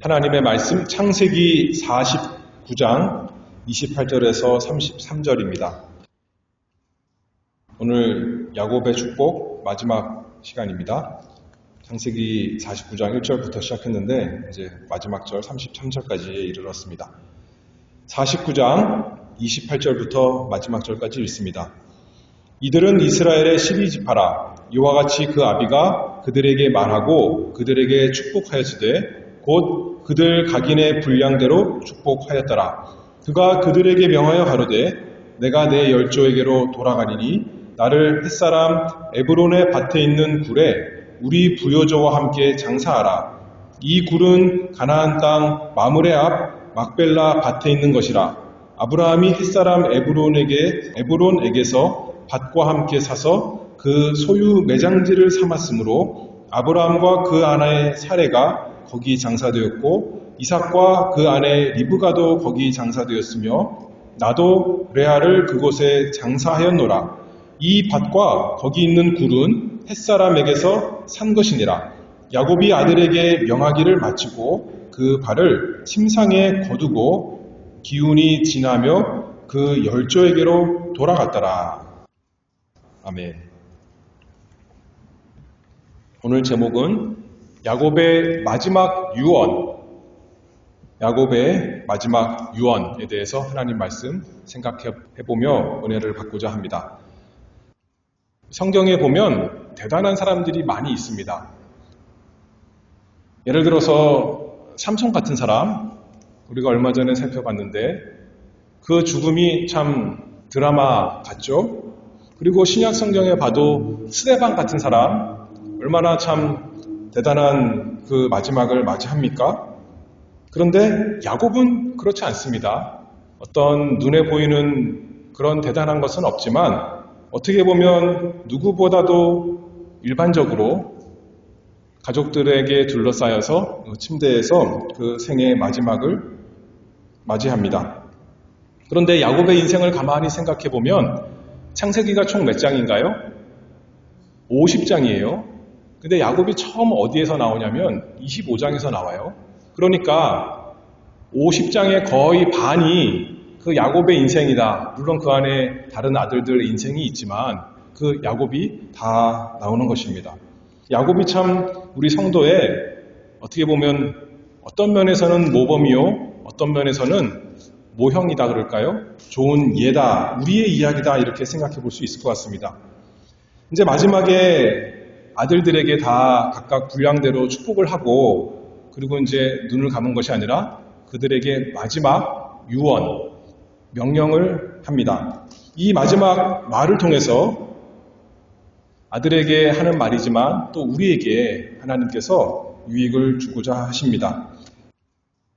하나님의 말씀 창세기 49장 28절에서 33절입니다. 오늘 야곱의 축복 마지막 시간입니다. 창세기 49장 1절부터 시작했는데 이제 마지막 절 33절까지 이르렀습니다. 49장 28절부터 마지막 절까지 읽습니다. 이들은 이스라엘의 12지파라. 이와 같이 그 아비가 그들에게 말하고 그들에게 축복하였으되 곧 그들 각인의 분량대로 축복하였더라. 그가 그들에게 명하여 가로되 내가 내 열조에게로 돌아가리니 나를 햇사람 에브론의 밭에 있는 굴에 우리 부요조와 함께 장사하라. 이 굴은 가나안 땅 마므레 앞 막벨라 밭에 있는 것이라. 아브라함이 햇사람 에브론에게서 밭과 함께 사서 그 소유 매장지를 삼았으므로 아브라함과 그 아내의 사레가 거기 장사되었고 이삭과 그 아내 리브가도 거기 장사되었으며 나도 레아를 그곳에 장사하였노라. 이 밭과 거기 있는 굴은 햇사람에게서 산 것이니라. 야곱이 아들에게 명하기를 마치고 그 발을 침상에 거두고 기운이 지나며 그 열조에게로 돌아갔더라. 아멘. 오늘 제목은 야곱의 마지막 유언, 야곱의 마지막 유언에 대해서 하나님 말씀 생각해보며 은혜를 받고자 합니다. 성경에 보면 대단한 사람들이 많이 있습니다. 예를 들어서 삼손 같은 사람, 우리가 얼마 전에 살펴봤는데 그 죽음이 참 드라마 같죠? 그리고 신약 성경에 봐도 스데반 같은 사람, 얼마나 참 대단한 그 마지막을 맞이합니까? 그런데 야곱은 그렇지 않습니다. 어떤 눈에 보이는 그런 대단한 것은 없지만 어떻게 보면 누구보다도 일반적으로 가족들에게 둘러싸여서 침대에서 그 생의 마지막을 맞이합니다. 그런데 야곱의 인생을 가만히 생각해 보면 창세기가 총 몇 장인가요? 50장이에요. 근데 야곱이 처음 어디에서 나오냐면 25장에서 나와요. 그러니까 50장의 거의 반이 그 야곱의 인생이다. 물론 그 안에 다른 아들들의 인생이 있지만 그 야곱이 다 나오는 것입니다. 야곱이 참 우리 성도의 어떻게 보면 어떤 면에서는 모범이요, 어떤 면에서는 모형이다 그럴까요? 좋은 예다, 우리의 이야기다 이렇게 생각해 볼 수 있을 것 같습니다. 이제 마지막에 아들들에게 다 각각 분량대로 축복을 하고 그리고 이제 눈을 감은 것이 아니라 그들에게 마지막 유언, 명령을 합니다. 이 마지막 말을 통해서 아들에게 하는 말이지만 또 우리에게 하나님께서 유익을 주고자 하십니다.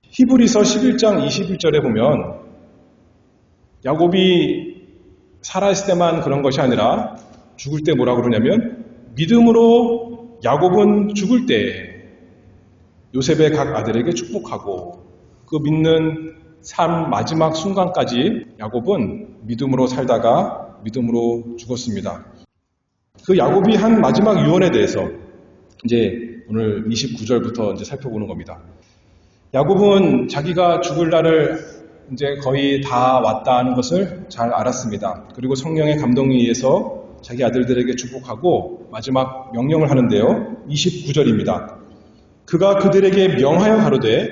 히브리서 11장 21절에 보면 야곱이 살아있을 때만 그런 것이 아니라 죽을 때 뭐라고 그러냐면 믿음으로 야곱은 죽을 때 요셉의 각 아들에게 축복하고 그 믿는 삶 마지막 순간까지 야곱은 믿음으로 살다가 믿음으로 죽었습니다. 그 야곱이 한 마지막 유언에 대해서 이제 오늘 29절부터 이제 살펴보는 겁니다. 야곱은 자기가 죽을 날을 이제 거의 다 왔다는 것을 잘 알았습니다. 그리고 성령의 감동에 의해서 자기 아들들에게 축복하고 마지막 명령을 하는데요. 29절입니다. 그가 그들에게 명하여 가로되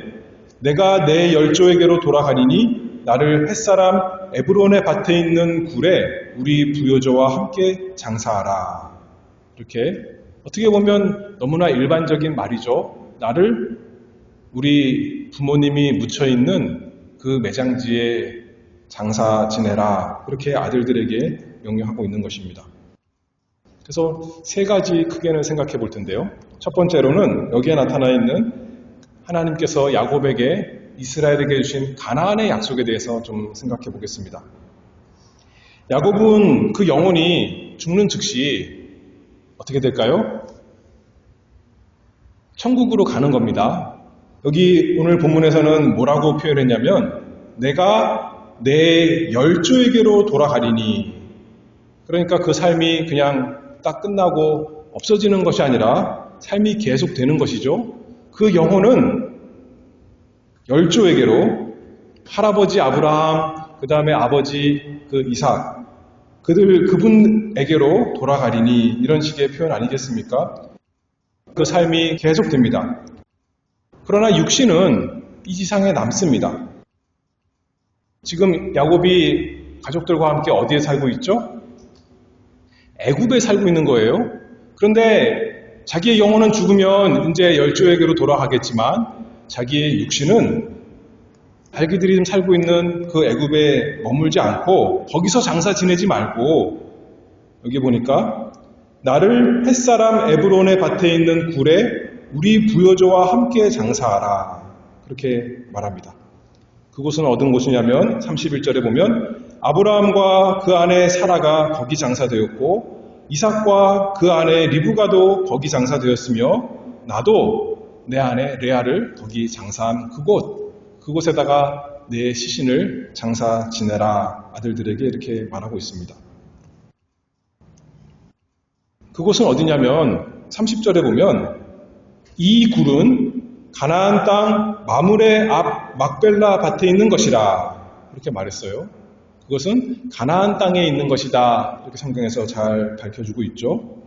내가 내 열조에게로 돌아가리니 나를 햇사람 에브론의 밭에 있는 굴에 우리 부요조와 함께 장사하라. 이렇게 어떻게 보면 너무나 일반적인 말이죠. 나를 우리 부모님이 묻혀있는 그 매장지에 장사 지내라. 그렇게 아들들에게 명령하고 있는 것입니다. 그래서 세 가지 크게는 생각해 볼 텐데요. 첫 번째로는 여기에 나타나 있는 하나님께서 야곱에게 이스라엘에게 주신 가나안의 약속에 대해서 좀 생각해 보겠습니다. 야곱은 그 영혼이 죽는 즉시 어떻게 될까요? 천국으로 가는 겁니다. 여기 오늘 본문에서는 뭐라고 표현했냐면 내가 내 열조에게로 돌아가리니, 그러니까 그 삶이 그냥 딱 끝나고 없어지는 것이 아니라 삶이 계속되는 것이죠. 그 영혼은 열조에게로 할아버지 아브라함, 그 다음에 아버지 이삭, 그분에게로 돌아가리니 이런 식의 표현 아니겠습니까? 그 삶이 계속됩니다. 그러나 육신은 이 지상에 남습니다. 지금 야곱이 가족들과 함께 어디에 살고 있죠? 애굽에 살고 있는 거예요. 그런데 자기의 영혼은 죽으면 이제 열조에게로 돌아가겠지만 자기의 육신은 자기들이 살고 있는 그 애굽에 머물지 않고 거기서 장사 지내지 말고 여기 보니까 나를 햇사람 에브론의 밭에 있는 굴에 우리 부여조와 함께 장사하라 그렇게 말합니다. 그곳은 어떤 곳이냐면 31절에 보면 아브라함과 그 아내 사라가 거기 장사되었고 이삭과 그 아내 리브가도 거기 장사되었으며 나도 내 아내 레아를 거기 장사한 그곳에다가 내 시신을 장사 지내라 아들들에게 이렇게 말하고 있습니다. 그곳은 어디냐면 30절에 보면 이 굴은 가나안 땅 마므레 앞 막벨라 밭에 있는 것이라 이렇게 말했어요. 그것은 가나안 땅에 있는 것이다 이렇게 성경에서 잘 밝혀주고 있죠.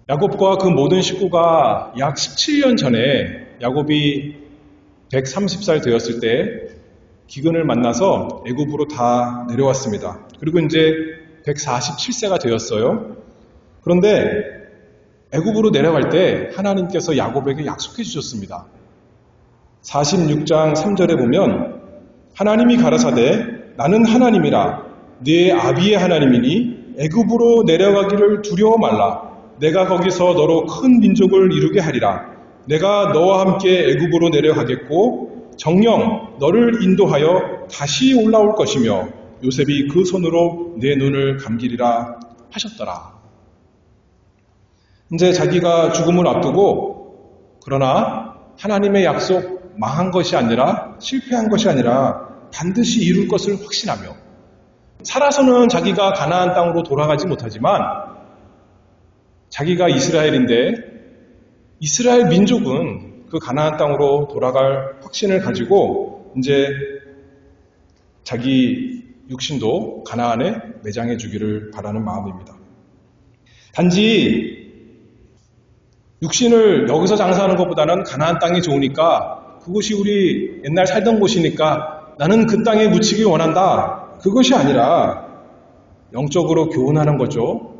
야곱과 그 모든 식구가 약 17년 전에 야곱이 130살 되었을 때 기근을 만나서 애굽으로 다 내려왔습니다. 그리고 이제 147세가 되었어요. 그런데 애굽으로 내려갈 때 하나님께서 야곱에게 약속해 주셨습니다. 46장 3절에 보면 하나님이 가라사대 나는 하나님이라 네 아비의 하나님이니 애굽으로 내려가기를 두려워 말라. 내가 거기서 너로 큰 민족을 이루게 하리라. 내가 너와 함께 애굽으로 내려가겠고 정녕 너를 인도하여 다시 올라올 것이며 요셉이 그 손으로 내 눈을 감기리라 하셨더라. 이제 자기가 죽음을 앞두고 그러나 하나님의 약속 망한 것이 아니라 실패한 것이 아니라 반드시 이룰 것을 확신하며 살아서는 자기가 가나안 땅으로 돌아가지 못하지만 자기가 이스라엘인데 이스라엘 민족은 그 가나안 땅으로 돌아갈 확신을 가지고 이제 자기 육신도 가나안에 매장해 주기를 바라는 마음입니다. 단지 육신을 여기서 장사하는 것보다는 가나안 땅이 좋으니까 그곳이 우리 옛날 살던 곳이니까 나는 그 땅에 묻히기 원한다. 그것이 아니라 영적으로 교훈하는 거죠.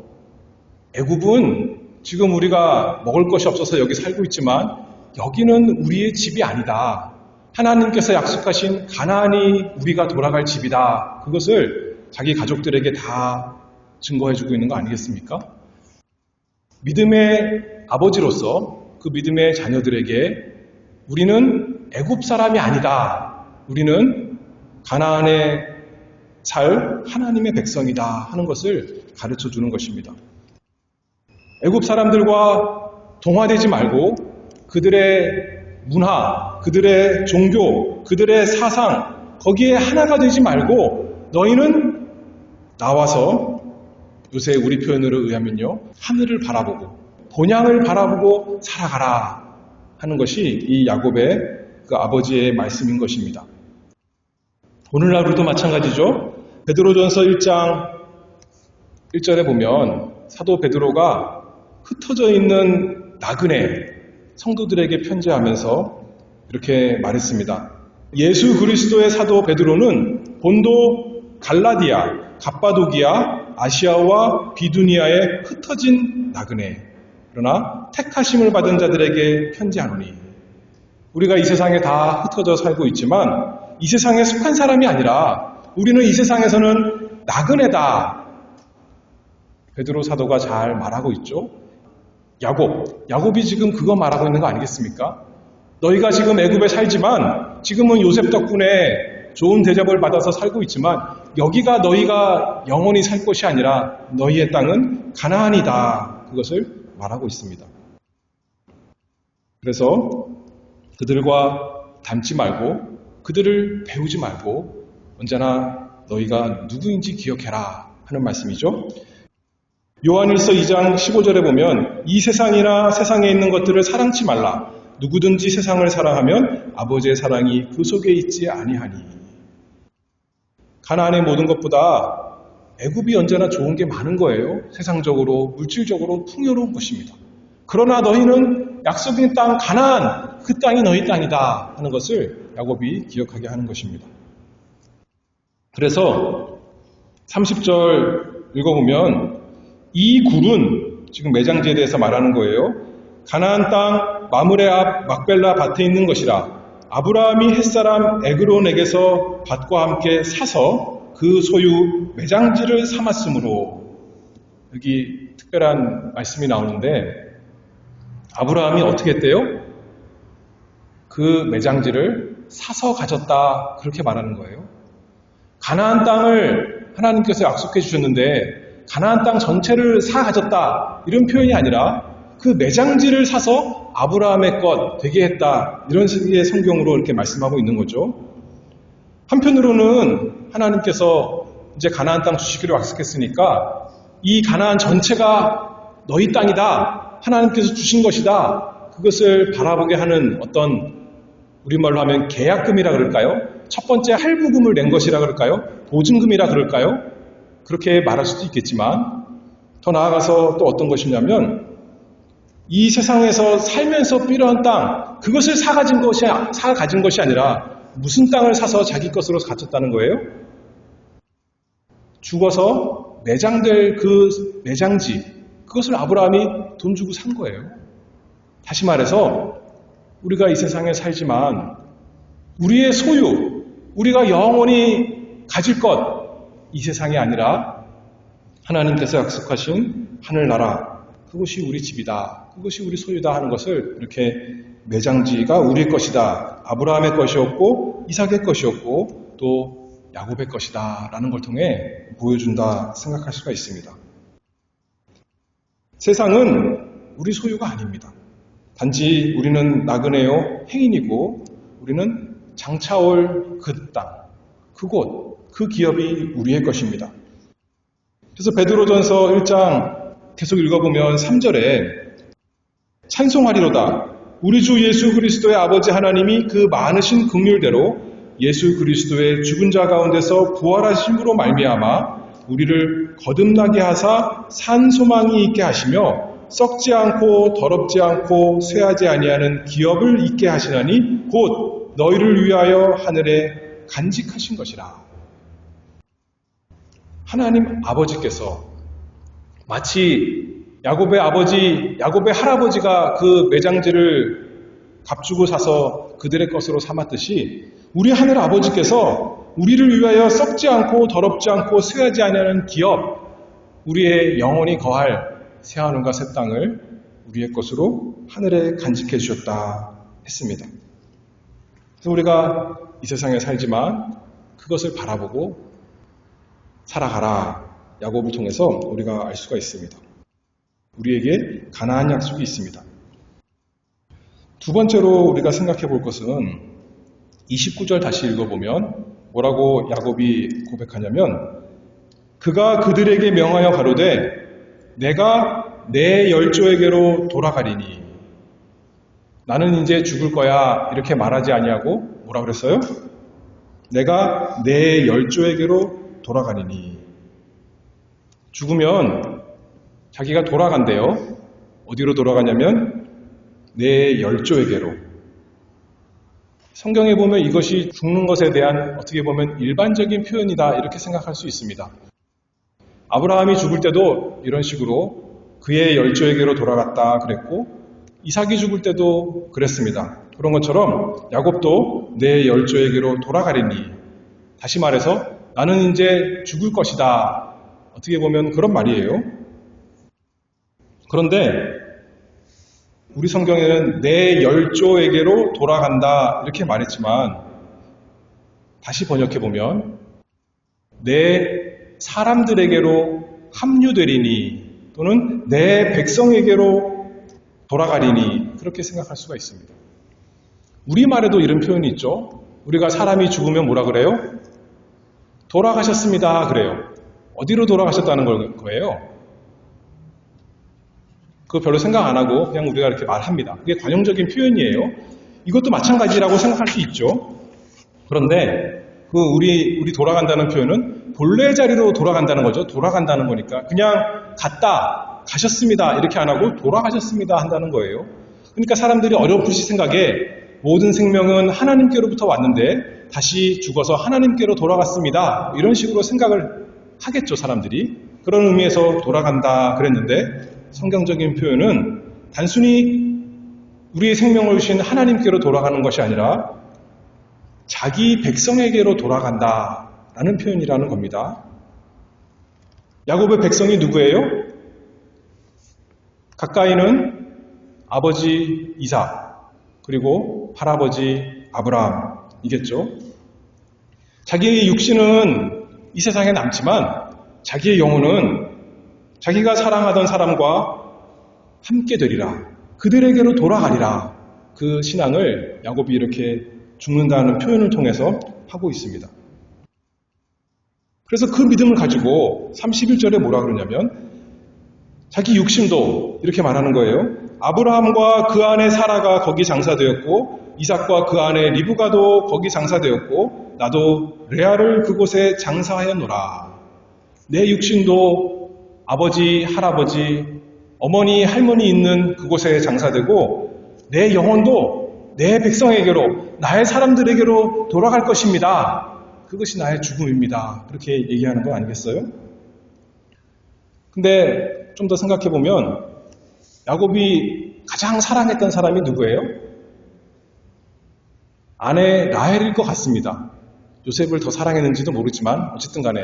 애굽은 지금 우리가 먹을 것이 없어서 여기 살고 있지만 여기는 우리의 집이 아니다. 하나님께서 약속하신 가나안이 우리가 돌아갈 집이다. 그것을 자기 가족들에게 다 증거해주고 있는 거 아니겠습니까? 믿음의 아버지로서 그 믿음의 자녀들에게 우리는 애굽 사람이 아니다. 우리는 가나안에 살 하나님의 백성이다 하는 것을 가르쳐 주는 것입니다. 애굽 사람들과 동화되지 말고 그들의 문화, 그들의 종교, 그들의 사상 거기에 하나가 되지 말고 너희는 나와서 요새 우리 표현으로 의하면요 하늘을 바라보고 본향을 바라보고 살아가라 하는 것이 이 야곱의 그 아버지의 말씀인 것입니다. 오늘날도 마찬가지죠. 베드로전서 1장 1절에 보면 사도 베드로가 흩어져 있는 나그네 성도들에게 편지하면서 이렇게 말했습니다. 예수 그리스도의 사도 베드로는 본도 갈라디아, 갑바도기아, 아시아와 비두니아에 흩어진 나그네 그러나 택하심을 받은 자들에게 편지하노니 우리가 이 세상에 다 흩어져 살고 있지만 이 세상에 속한 사람이 아니라 우리는 이 세상에서는 나그네다. 베드로 사도가 잘 말하고 있죠. 야곱이 지금 그거 말하고 있는 거 아니겠습니까? 너희가 지금 애굽에 살지만 지금은 요셉 덕분에 좋은 대접을 받아서 살고 있지만 여기가 너희가 영원히 살 곳이 아니라 너희의 땅은 가나안이다. 그것을 말하고 있습니다. 그래서 그들과 닮지 말고 그들을 배우지 말고 언제나 너희가 누구인지 기억해라 하는 말씀이죠. 요한일서 2장 15절에 보면 이 세상이나 세상에 있는 것들을 사랑치 말라. 누구든지 세상을 사랑하면 아버지의 사랑이 그 속에 있지 아니하니. 가나안의 모든 것보다 애굽이 언제나 좋은 게 많은 거예요. 세상적으로, 물질적으로 풍요로운 것입니다. 그러나 너희는 약속인 땅 가나안, 그 땅이 너희 땅이다 하는 것을 야곱이 기억하게 하는 것입니다. 그래서 30절 읽어보면 이 굴은 지금 매장지에 대해서 말하는 거예요. 가나안 땅 마므레 앞 막벨라 밭에 있는 것이라. 아브라함이 햇사람 에그론에게서 밭과 함께 사서 그 소유 매장지를 삼았으므로. 여기 특별한 말씀이 나오는데 아브라함이 어떻게 했대요? 그 매장지를 사서 가졌다 그렇게 말하는 거예요. 가나안 땅을 하나님께서 약속해 주셨는데 가나안 땅 전체를 사 가졌다 이런 표현이 아니라 그 매장지를 사서 아브라함의 것 되게 했다 이런 식의 성경으로 이렇게 말씀하고 있는 거죠. 한편으로는 하나님께서 이제 가나안 땅 주시기로 약속했으니까 이 가나안 전체가 너희 땅이다 하나님께서 주신 것이다 그것을 바라보게 하는 어떤 우리말로 하면 계약금이라 그럴까요? 첫 번째 할부금을 낸 것이라 그럴까요? 보증금이라 그럴까요? 그렇게 말할 수도 있겠지만 더 나아가서 또 어떤 것이냐면 이 세상에서 살면서 필요한 땅 그것을 사 가진 것이 아니라 무슨 땅을 사서 자기 것으로 가졌다는 거예요? 죽어서 매장될 그 매장지 그것을 아브라함이 돈 주고 산 거예요. 다시 말해서 우리가 이 세상에 살지만 우리의 소유, 우리가 영원히 가질 것, 이 세상이 아니라 하나님께서 약속하신 하늘나라, 그것이 우리 집이다, 그것이 우리 소유다 하는 것을 이렇게 매장지가 우리의 것이다, 아브라함의 것이었고 이삭의 것이었고 또 야곱의 것이다 라는 걸 통해 보여준다 생각할 수가 있습니다. 세상은 우리 소유가 아닙니다. 단지 우리는 나그네요 행인이고 우리는 장차올 그 땅, 그곳, 그 기업이 우리의 것입니다. 그래서 베드로전서 1장 계속 읽어보면 3절에 찬송하리로다. 우리 주 예수 그리스도의 아버지 하나님이 그 많으신 긍휼대로 예수 그리스도의 죽은 자 가운데서 부활하심으로 말미암아 우리를 거듭나게 하사 산 소망이 있게 하시며 썩지 않고 더럽지 않고 쇠하지 아니하는 기업을 있게 하시나니 곧 너희를 위하여 하늘에 간직하신 것이라. 하나님 아버지께서 마치 야곱의 아버지, 야곱의 할아버지가 그 매장지를 값주고 사서 그들의 것으로 삼았듯이 우리 하늘 아버지께서 우리를 위하여 썩지 않고 더럽지 않고 쇠하지 아니하는 기업, 우리의 영원히 거할 새하늘과 새 땅을 우리의 것으로 하늘에 간직해 주셨다 했습니다. 그래서 우리가 이 세상에 살지만 그것을 바라보고 살아가라. 야곱을 통해서 우리가 알 수가 있습니다. 우리에게 가나안 약속이 있습니다. 두 번째로 우리가 생각해 볼 것은 29절 다시 읽어보면 뭐라고 야곱이 고백하냐면 그가 그들에게 명하여 가로되 내가 내 열조에게로 돌아가리니 나는 이제 죽을 거야 이렇게 말하지 아니하고 뭐라 그랬어요? 내가 내 열조에게로 돌아가리니 죽으면 자기가 돌아간대요. 어디로 돌아가냐면 내 열조에게로. 성경에 보면 이것이 죽는 것에 대한 어떻게 보면 일반적인 표현이다 이렇게 생각할 수 있습니다. 아브라함이 죽을 때도 이런 식으로 그의 열조에게로 돌아갔다 그랬고 이삭이 죽을 때도 그랬습니다. 그런 것처럼 야곱도 내 열조에게로 돌아가리니 다시 말해서 나는 이제 죽을 것이다. 어떻게 보면 그런 말이에요. 그런데 우리 성경에는 내 열조에게로 돌아간다 이렇게 말했지만 다시 번역해보면 내 사람들에게로 합류되리니 또는 내 백성에게로 돌아가리니 그렇게 생각할 수가 있습니다. 우리말에도 이런 표현이 있죠. 우리가 사람이 죽으면 뭐라 그래요? 돌아가셨습니다 그래요. 어디로 돌아가셨다는 거예요? 그거 별로 생각 안 하고 그냥 우리가 이렇게 말합니다. 그게 관용적인 표현이에요. 이것도 마찬가지라고 생각할 수 있죠. 그런데 우리 돌아간다는 표현은 본래 자리로 돌아간다는 거죠. 돌아간다는 거니까 그냥 갔다, 가셨습니다 이렇게 안 하고 돌아가셨습니다 한다는 거예요. 그러니까 사람들이 어렴풋이 생각에 모든 생명은 하나님께로부터 왔는데 다시 죽어서 하나님께로 돌아갔습니다. 이런 식으로 생각을 하겠죠, 사람들이. 그런 의미에서 돌아간다 그랬는데 성경적인 표현은 단순히 우리의 생명을 주신 하나님께로 돌아가는 것이 아니라 자기 백성에게로 돌아간다라는 표현이라는 겁니다. 야곱의 백성이 누구예요? 가까이는 아버지 이삭 그리고 할아버지 아브라함이겠죠. 자기의 육신은 이 세상에 남지만 자기의 영혼은 자기가 사랑하던 사람과 함께 되리라. 그들에게로 돌아가리라. 그 신앙을 야곱이 이렇게 죽는다는 표현을 통해서 하고 있습니다. 그래서 그 믿음을 가지고 31절에 뭐라 그러냐면 자기 육신도 이렇게 말하는 거예요. 아브라함과 그 안에 사라가 거기 장사되었고 이삭과 그 안에 리브가도 거기 장사되었고 나도 레아를 그곳에 장사하였노라. 내 육신도 아버지, 할아버지, 어머니, 할머니 있는 그곳에 장사되고 내 영혼도 내 백성에게로 나의 사람들에게로 돌아갈 것입니다. 그것이 나의 죽음입니다. 그렇게 얘기하는 거 아니겠어요? 근데 좀 더 생각해 보면 야곱이 가장 사랑했던 사람이 누구예요? 아내 라헬일 것 같습니다. 요셉을 더 사랑했는지도 모르지만 어쨌든 간에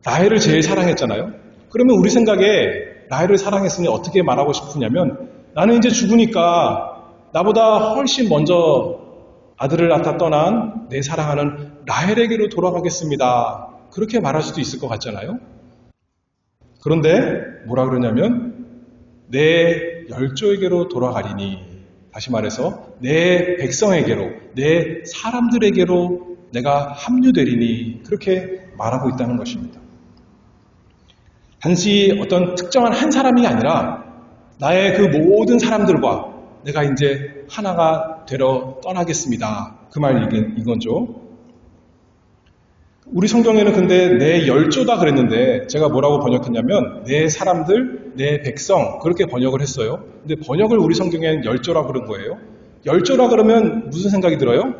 라헬을 제일 사랑했잖아요. 그러면 우리 생각에 라헬을 사랑했으니 어떻게 말하고 싶으냐면 나는 이제 죽으니까 나보다 훨씬 먼저 아들을 낳다 떠난 내 사랑하는 라헬에게로 돌아가겠습니다. 그렇게 말할 수도 있을 것 같잖아요. 그런데 뭐라 그러냐면 내 열조에게로 돌아가리니 다시 말해서 내 백성에게로 내 사람들에게로 내가 합류되리니 그렇게 말하고 있다는 것입니다. 단지 어떤 특정한 한 사람이 아니라 나의 그 모든 사람들과 내가 이제 하나가 되러 떠나겠습니다. 그 말 이건죠. 우리 성경에는 근데 내 열조다 그랬는데 제가 뭐라고 번역했냐면 내 사람들, 내 백성 그렇게 번역을 했어요. 근데 번역을 우리 성경에는 열조라 그런 거예요. 열조라 그러면 무슨 생각이 들어요?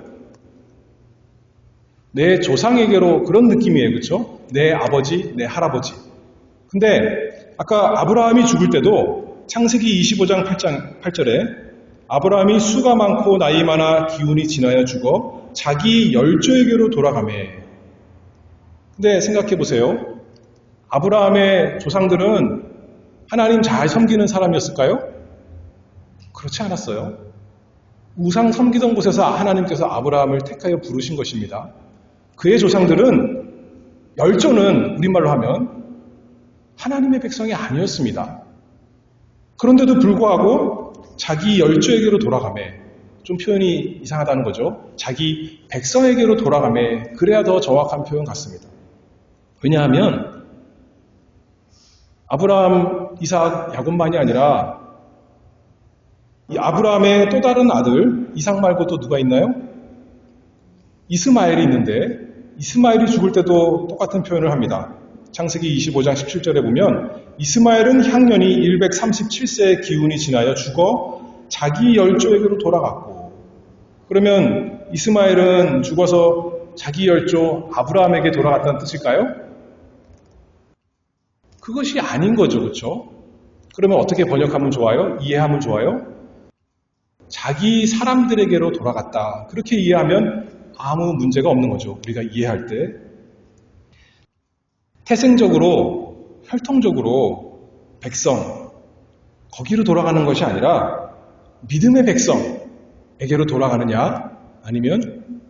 내 조상에게로 그런 느낌이에요. 그렇죠? 내 아버지, 내 할아버지. 근데 아까 아브라함이 죽을 때도 창세기 25장 8절에 아브라함이 수가 많고 나이 많아 기운이 지나여 죽어 자기 열조에게로 돌아가매. 근데 생각해 보세요. 아브라함의 조상들은 하나님 잘 섬기는 사람이었을까요? 그렇지 않았어요. 우상 섬기던 곳에서 하나님께서 아브라함을 택하여 부르신 것입니다. 그의 조상들은 열조는 우리말로 하면 하나님의 백성이 아니었습니다. 그런데도 불구하고 자기 열조에게로 돌아가매. 좀 표현이 이상하다는 거죠. 자기 백성에게로 돌아가매. 그래야 더 정확한 표현 같습니다. 왜냐하면 아브라함, 이삭, 야곱만이 아니라 이 아브라함의 또 다른 아들 이삭 말고 또 누가 있나요? 이스마엘이 있는데 이스마엘이 죽을 때도 똑같은 표현을 합니다. 창세기 25장 17절에 보면 이스마엘은 향년이 137세의 기운이 지나여 죽어 자기 열조에게로 돌아갔고 그러면 이스마엘은 죽어서 자기 열조 아브라함에게 돌아갔다는 뜻일까요? 그것이 아닌 거죠. 그렇죠? 그러면 어떻게 번역하면 좋아요? 이해하면 좋아요? 자기 사람들에게로 돌아갔다. 그렇게 이해하면 아무 문제가 없는 거죠. 우리가 이해할 때. 태생적으로, 혈통적으로 백성, 거기로 돌아가는 것이 아니라 믿음의 백성에게로 돌아가느냐 아니면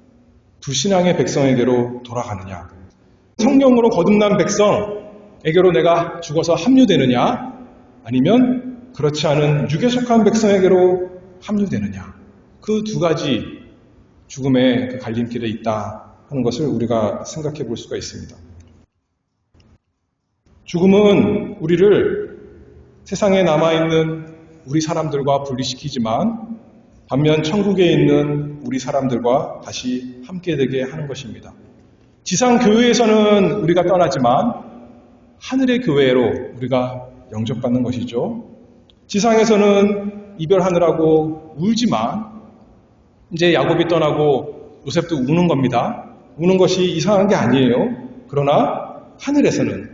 불신앙의 백성에게로 돌아가느냐 성령으로 거듭난 백성에게로 내가 죽어서 합류되느냐 아니면 그렇지 않은 육에 속한 백성에게로 합류되느냐 그 두 가지 죽음의 그 갈림길에 있다 하는 것을 우리가 생각해 볼 수가 있습니다. 죽음은 우리를 세상에 남아있는 우리 사람들과 분리시키지만 반면 천국에 있는 우리 사람들과 다시 함께 되게 하는 것입니다. 지상 교회에서는 우리가 떠나지만 하늘의 교회로 우리가 영접받는 것이죠. 지상에서는 이별하느라고 울지만 이제 야곱이 떠나고 요셉도 우는 겁니다. 우는 것이 이상한 게 아니에요. 그러나 하늘에서는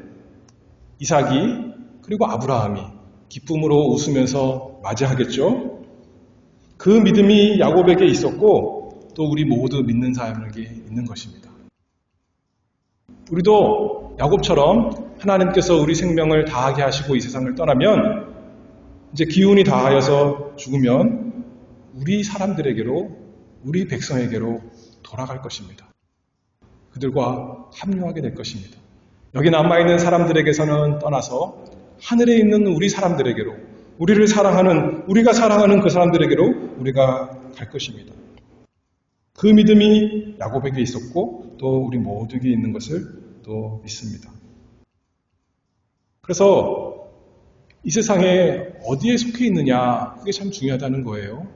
이삭이 그리고 아브라함이 기쁨으로 웃으면서 맞이하겠죠. 그 믿음이 야곱에게 있었고 또 우리 모두 믿는 사람에게 있는 것입니다. 우리도 야곱처럼 하나님께서 우리 생명을 다하게 하시고 이 세상을 떠나면 이제 기운이 다하여서 죽으면 우리 사람들에게로 우리 백성에게로 돌아갈 것입니다. 그들과 합류하게 될 것입니다. 여기 남아있는 사람들에게서는 떠나서 하늘에 있는 우리 사람들에게로 우리를 사랑하는 우리가 사랑하는 그 사람들에게로 우리가 갈 것입니다. 그 믿음이 야곱에게 있었고 또 우리 모두에게 있는 것을 또 믿습니다. 그래서 이 세상에 어디에 속해 있느냐 그게 참 중요하다는 거예요.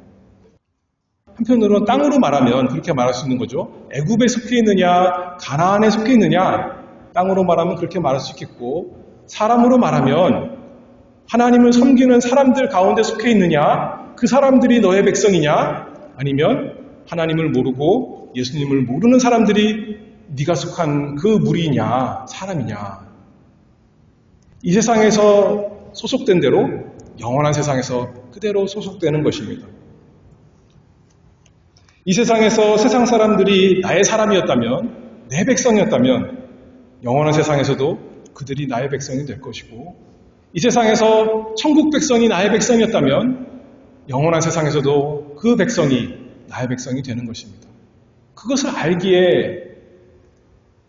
한편으로는 땅으로 말하면 그렇게 말할 수 있는 거죠. 애굽에 속해 있느냐 가나안에 속해 있느냐 땅으로 말하면 그렇게 말할 수 있겠고 사람으로 말하면 하나님을 섬기는 사람들 가운데 속해 있느냐 그 사람들이 너의 백성이냐 아니면 하나님을 모르고 예수님을 모르는 사람들이 네가 속한 그 무리냐 사람이냐 이 세상에서 소속된 대로 영원한 세상에서 그대로 소속되는 것입니다. 이 세상에서 세상 사람들이 나의 사람이었다면 내 백성이었다면 영원한 세상에서도 그들이 나의 백성이 될 것이고 이 세상에서 천국 백성이 나의 백성이었다면 영원한 세상에서도 그 백성이 나의 백성이 되는 것입니다. 그것을 알기에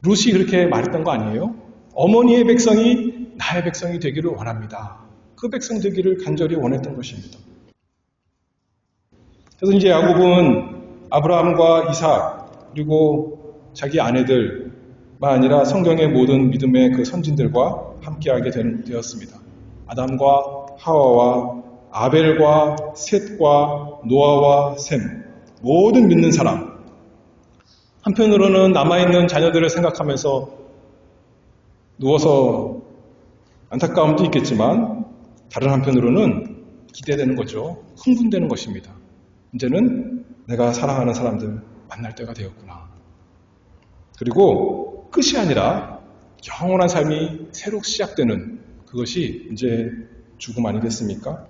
룻이 그렇게 말했던 거 아니에요? 어머니의 백성이 나의 백성이 되기를 원합니다. 그 백성 되기를 간절히 원했던 것입니다. 그래서 이제 야곱은 아브라함과 이삭 그리고 자기 아내들만 아니라 성경의 모든 믿음의 그 선진들과 함께하게 되었습니다. 아담과 하와와 아벨과 셋과 노아와 셈 모든 믿는 사람 한편으로는 남아있는 자녀들을 생각하면서 누워서 안타까움도 있겠지만 다른 한편으로는 기대되는 거죠. 흥분되는 것입니다. 이제는 내가 사랑하는 사람들 만날 때가 되었구나. 그리고 끝이 아니라 영원한 삶이 새로 시작되는 그것이 이제 죽음 아니겠습니까?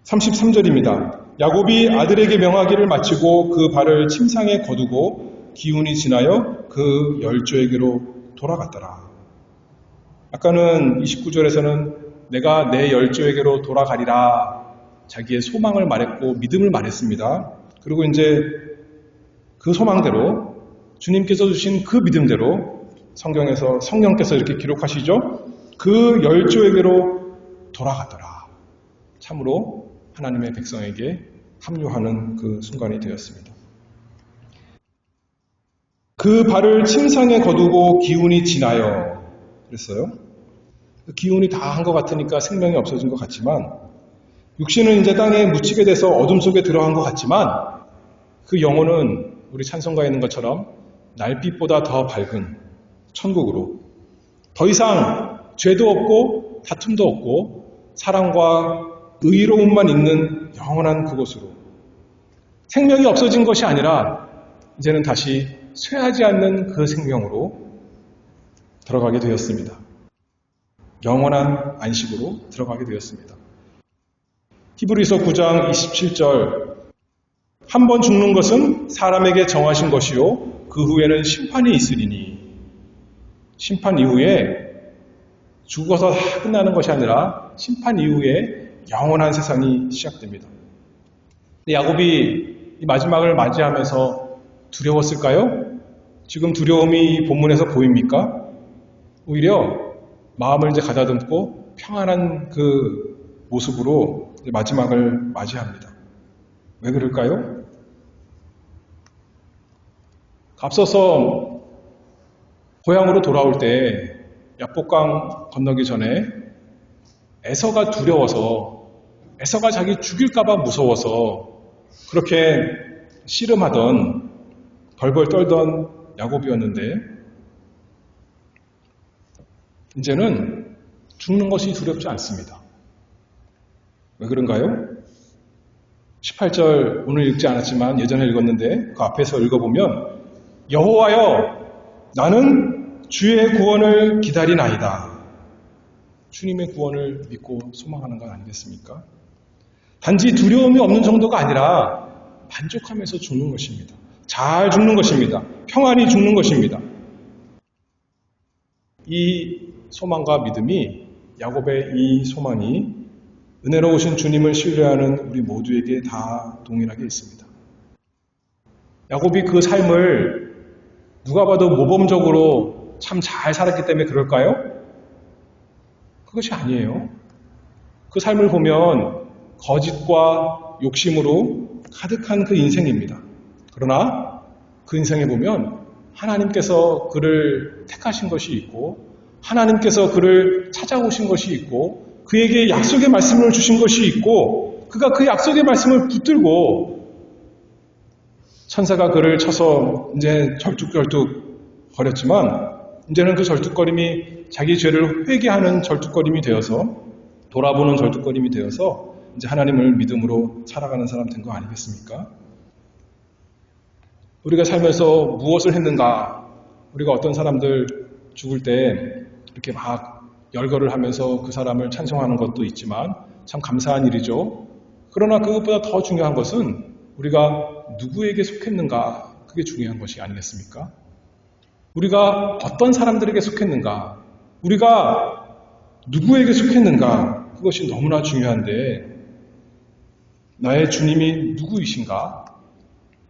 33절입니다. 야곱이 아들에게 명하기를 마치고 그 발을 침상에 거두고 기운이 지나여 그 열조에게로 돌아갔더라. 아까는 29절에서는 내가 내 열조에게로 돌아가리라 자기의 소망을 말했고 믿음을 말했습니다. 그리고 이제 그 소망대로 주님께서 주신 그 믿음대로 성경에서 성령께서 이렇게 기록하시죠. 그 열조에게로 돌아가더라. 참으로 하나님의 백성에게 합류하는 그 순간이 되었습니다. 그 발을 침상에 거두고 기운이 지나여 그랬어요. 기운이 다 한 것 같으니까 생명이 없어진 것 같지만 육신은 이제 땅에 묻히게 돼서 어둠 속에 들어간 것 같지만 그 영혼은 우리 찬송가에 있는 것처럼 날빛보다 더 밝은 천국으로 더 이상 죄도 없고 다툼도 없고 사랑과 의로움만 있는 영원한 그곳으로 생명이 없어진 것이 아니라 이제는 다시 쇠하지 않는 그 생명으로 들어가게 되었습니다. 영원한 안식으로 들어가게 되었습니다. 히브리서 9장 27절 한 번 죽는 것은 사람에게 정하신 것이요 그 후에는 심판이 있으리니 심판 이후에 죽어서 다 끝나는 것이 아니라 심판 이후에 영원한 세상이 시작됩니다. 야곱이 이 마지막을 맞이하면서 두려웠을까요? 지금 두려움이 이 본문에서 보입니까? 오히려 마음을 이제 가다듬고 평안한 그 모습으로 마지막을 맞이합니다. 왜 그럴까요? 앞서서 고향으로 돌아올 때 야복강 건너기 전에 에서가 두려워서, 에서가 자기 죽일까봐 무서워서 그렇게 씨름하던, 벌벌 떨던 야곱이었는데 이제는 죽는 것이 두렵지 않습니다. 왜 그런가요? 18절 오늘 읽지 않았지만 예전에 읽었는데 그 앞에서 읽어보면 여호와여 나는 주의 구원을 기다리나이다. 주님의 구원을 믿고 소망하는 건 아니겠습니까? 단지 두려움이 없는 정도가 아니라 만족하면서 죽는 것입니다. 잘 죽는 것입니다. 평안히 죽는 것입니다. 이 소망과 믿음이, 야곱의 이 소망이 은혜로우신 주님을 신뢰하는 우리 모두에게 다 동일하게 있습니다. 야곱이 그 삶을 누가 봐도 모범적으로 참 잘 살았기 때문에 그럴까요? 그것이 아니에요. 그 삶을 보면 거짓과 욕심으로 가득한 그 인생입니다. 그러나 그 인생에 보면 하나님께서 그를 택하신 것이 있고 하나님께서 그를 찾아오신 것이 있고 그에게 약속의 말씀을 주신 것이 있고 그가 그 약속의 말씀을 붙들고 천사가 그를 쳐서 이제 절뚝절뚝 거렸지만 이제는 그 절뚝거림이 자기 죄를 회개하는 절뚝거림이 되어서 돌아보는 절뚝거림이 되어서 이제 하나님을 믿음으로 살아가는 사람 된 거 아니겠습니까? 우리가 살면서 무엇을 했는가? 우리가 어떤 사람들 죽을 때 이렇게 막 열거를 하면서 그 사람을 찬송하는 것도 있지만 참 감사한 일이죠. 그러나 그것보다 더 중요한 것은 우리가 누구에게 속했는가? 그게 중요한 것이 아니겠습니까? 우리가 어떤 사람들에게 속했는가? 우리가 누구에게 속했는가? 그것이 너무나 중요한데 나의 주님이 누구이신가?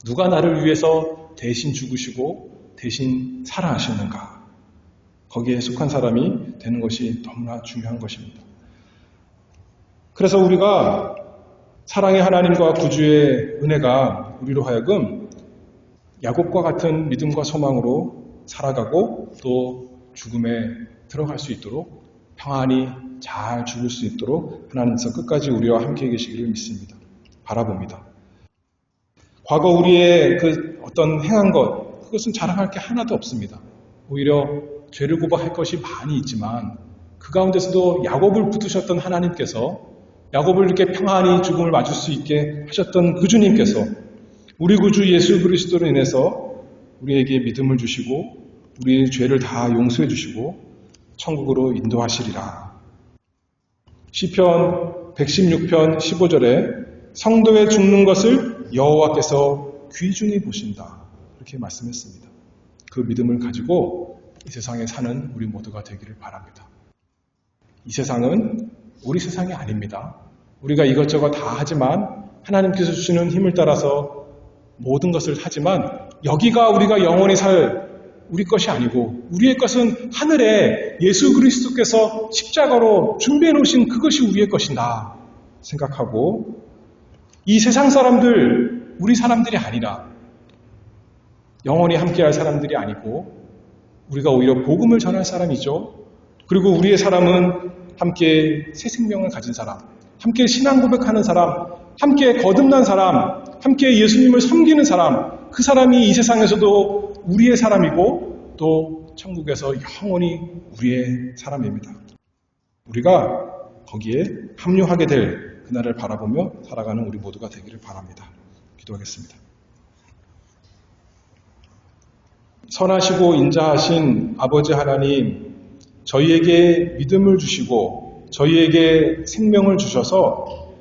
누가 나를 위해서 대신 죽으시고 대신 살아하셨는가? 거기에 속한 사람이 되는 것이 너무나 중요한 것입니다. 그래서 우리가 사랑의 하나님과 구주의 은혜가 우리로 하여금 야곱과 같은 믿음과 소망으로 살아가고 또 죽음에 들어갈 수 있도록 평안히 잘 죽을 수 있도록 하나님께서 끝까지 우리와 함께 계시기를 믿습니다. 바라봅니다. 과거 우리의 그 어떤 행한 것, 그것은 자랑할 게 하나도 없습니다. 오히려 죄를 고백할 것이 많이 있지만 그 가운데서도 야곱을 붙드셨던 하나님께서 야곱을 이렇게 평안히 죽음을 맞을 수 있게 하셨던 그 주님께서 우리 구주 예수 그리스도로 인해서 우리에게 믿음을 주시고 우리의 죄를 다 용서해 주시고 천국으로 인도하시리라. 시편 116편 15절에 성도의 죽는 것을 여호와께서 귀중히 보신다. 이렇게 말씀했습니다. 그 믿음을 가지고 이 세상에 사는 우리 모두가 되기를 바랍니다. 이 세상은 우리 세상이 아닙니다. 우리가 이것저것 다 하지만 하나님께서 주시는 힘을 따라서 모든 것을 하지만 여기가 우리가 영원히 살 우리 것이 아니고 우리의 것은 하늘에 예수 그리스도께서 십자가로 준비해 놓으신 그것이 우리의 것이다 생각하고 이 세상 사람들, 우리 사람들이 아니라 영원히 함께할 사람들이 아니고 우리가 오히려 복음을 전할 사람이죠. 그리고 우리의 사람은 함께 새 생명을 가진 사람, 함께 신앙 고백하는 사람, 함께 거듭난 사람, 함께 예수님을 섬기는 사람, 그 사람이 이 세상에서도 우리의 사람이고 또 천국에서 영원히 우리의 사람입니다. 우리가 거기에 합류하게 될 그날을 바라보며 살아가는 우리 모두가 되기를 바랍니다. 기도하겠습니다. 선하시고 인자하신 아버지 하나님, 저희에게 믿음을 주시고 저희에게 생명을 주셔서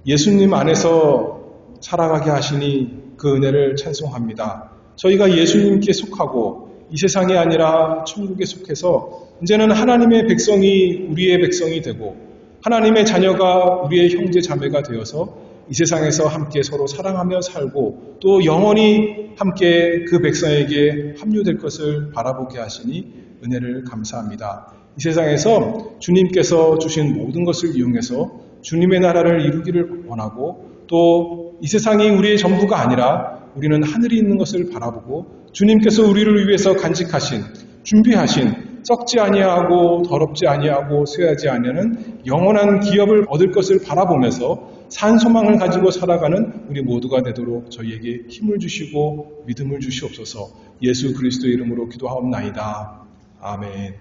예수님 안에서 살아가게 하시니 그 은혜를 찬송합니다. 저희가 예수님께 속하고 이 세상이 아니라 천국에 속해서 이제는 하나님의 백성이 우리의 백성이 되고 하나님의 자녀가 우리의 형제 자매가 되어서 이 세상에서 함께 서로 사랑하며 살고 또 영원히 함께 그 백성에게 합류될 것을 바라보게 하시니 은혜를 감사합니다. 이 세상에서 주님께서 주신 모든 것을 이용해서 주님의 나라를 이루기를 원하고 또 이 세상이 우리의 전부가 아니라 우리는 하늘이 있는 것을 바라보고 주님께서 우리를 위해서 간직하신 준비하신 썩지 아니하고 더럽지 아니하고 쇠하지 아니하는 영원한 기업을 얻을 것을 바라보면서 산 소망을 가지고 살아가는 우리 모두가 되도록 저희에게 힘을 주시고 믿음을 주시옵소서. 예수 그리스도의 이름으로 기도하옵나이다. 아멘.